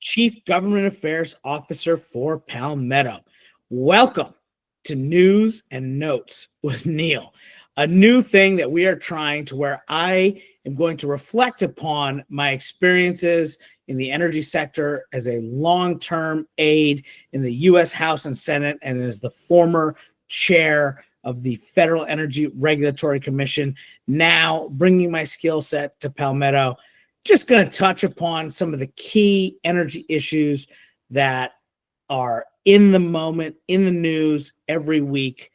Chief Government Affairs Officer for Palmetto. Welcome to News and Notes with Neil, a new thing that we are trying to where I am going to reflect upon my experiences in the energy sector as a long-term aide in the U.S. House and Senate and as the former chair of the Federal Energy Regulatory Commission, now bringing my skill set to Palmetto. Just going to touch upon some of the key energy issues that are in the moment, in the news every week.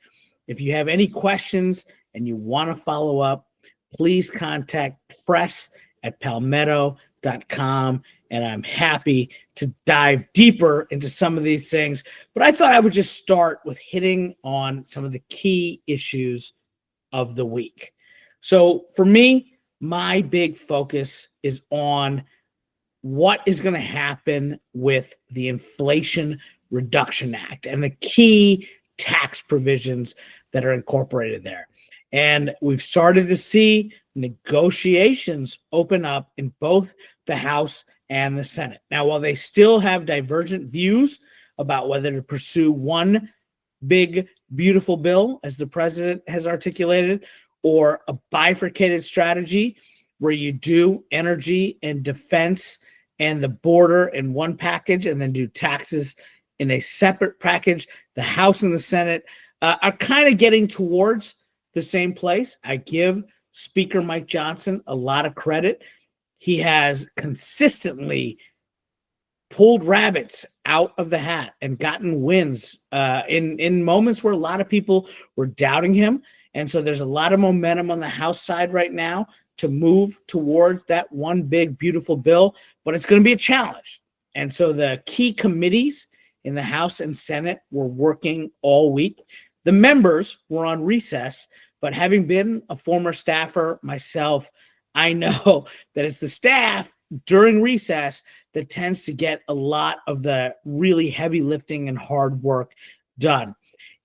If you have any questions and you want to follow up, please contact press@palmetto.com, and I'm happy to dive deeper into some of these things. But I thought I would just start with hitting on some of the key issues of the week. So for me, my big focus is on what is going to happen with the Inflation Reduction Act and the key tax provisions that are incorporated there. And we've started to see negotiations open up in both the House and the Senate. Now, while they still have divergent views about whether to pursue one big, beautiful bill, as the president has articulated, or a bifurcated strategy where you do energy and defense and the border in one package and then do taxes in a separate package, the House and the Senate are kind of getting towards the same place. I give Speaker Mike Johnson a lot of credit. He has consistently pulled rabbits out of the hat and gotten wins in moments where a lot of people were doubting him. And so there's a lot of momentum on the House side right now to move towards that one big, beautiful bill, but it's going to be a challenge. And so the key committees in the House and Senate were working all week. The members were on recess, but having been a former staffer myself, I know that it's the staff during recess that tends to get a lot of the really heavy lifting and hard work done.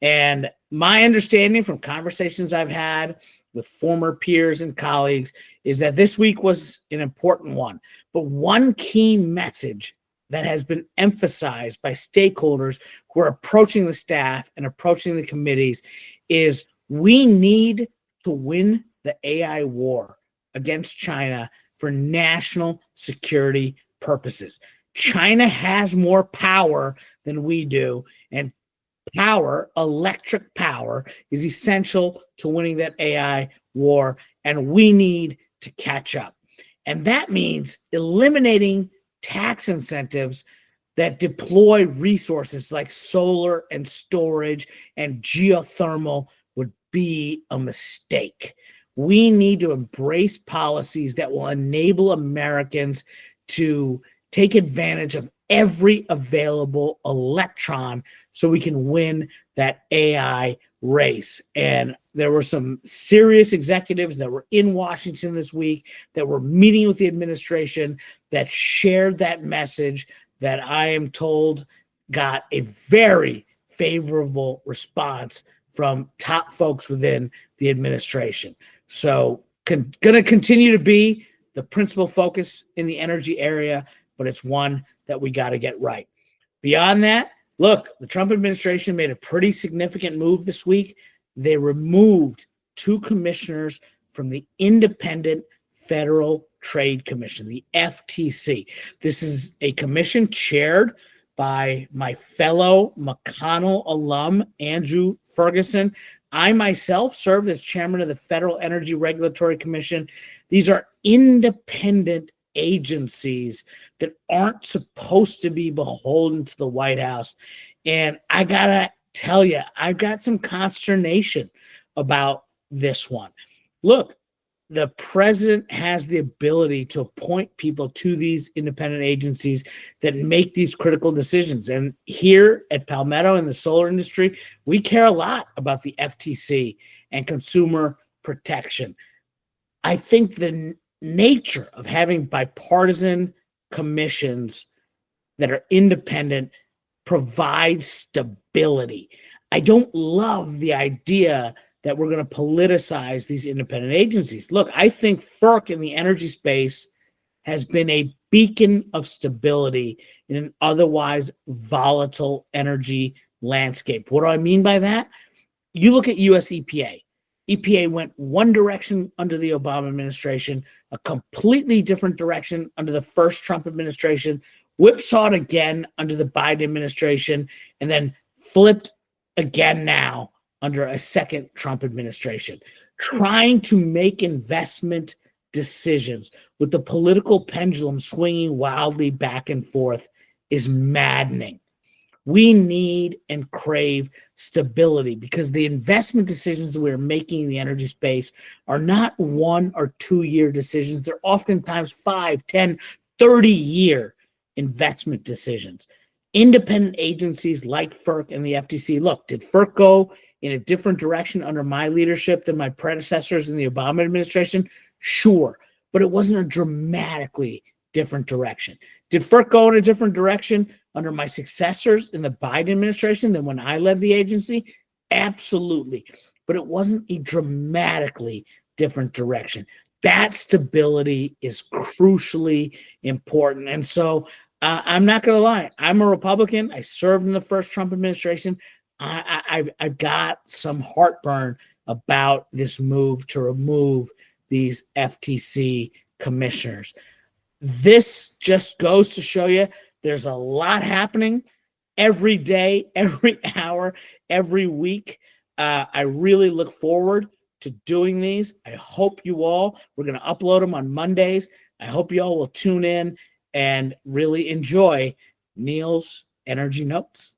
And my understanding from conversations I've had with former peers and colleagues is that this week was an important one. But one key message that has been emphasized by stakeholders who are approaching the staff and approaching the committees is we need to win the AI war against China for national security purposes. China has more power than we do, and power, electric power, is essential to winning that AI war, and we need to catch up. And that means eliminating tax incentives that deploy resources like solar and storage and geothermal would be a mistake. We need to embrace policies that will enable Americans to take advantage of every available electron so we can win that AI race. And there were some serious executives that were in Washington this week that were meeting with the administration that shared that message that I am told got a very favorable response from top folks within the administration. So going to continue to be the principal focus in the energy area, but it's one that we got to get right. Beyond that, look, the Trump administration made a pretty significant move this week. They removed 2 commissioners from the Independent Federal Trade Commission, the FTC. This is a commission chaired by my fellow McConnell alum, Andrew Ferguson. I myself served as chairman of the Federal Energy Regulatory Commission. These are independent agencies that aren't supposed to be beholden to the White House. And I gotta tell you, I've got some consternation about this one. Look, the president has the ability to appoint people to these independent agencies that make these critical decisions. And here at Palmetto in the solar industry, we care a lot about the FTC and consumer protection. I think the nature of having bipartisan commissions that are independent provides stability. I don't love the idea that we're going to politicize these independent agencies. Look, I think FERC in the energy space has been a beacon of stability in an otherwise volatile energy landscape. What do I mean by that? You look at US EPA. EPA went one direction under the Obama administration, a completely different direction under the first Trump administration, whipsawed again under the Biden administration, and then flipped again now under a second Trump administration. Trying to make investment decisions with the political pendulum swinging wildly back and forth is maddening. We need and crave stability because the investment decisions that we're making in the energy space are not 1 or 2 year decisions. They're oftentimes 5, 10, 30-year investment decisions. Independent agencies like FERC and the FTC, look, did FERC go in a different direction under my leadership than my predecessors in the Obama administration? Sure, but it wasn't a dramatically different direction. Did FERC go in a different direction under my successors in the Biden administration than when I led the agency? Absolutely. But it wasn't a dramatically different direction. That stability is crucially important. And so I'm not going to lie. I'm a Republican. I served in the first Trump administration. I've got some heartburn about this move to remove these FTC commissioners. This just goes to show you there's a lot happening every day, every hour, every week. I really look forward to doing these. I hope you all, we're going to upload them on Mondays. I hope you all will tune in and really enjoy Neil's Energy Notes.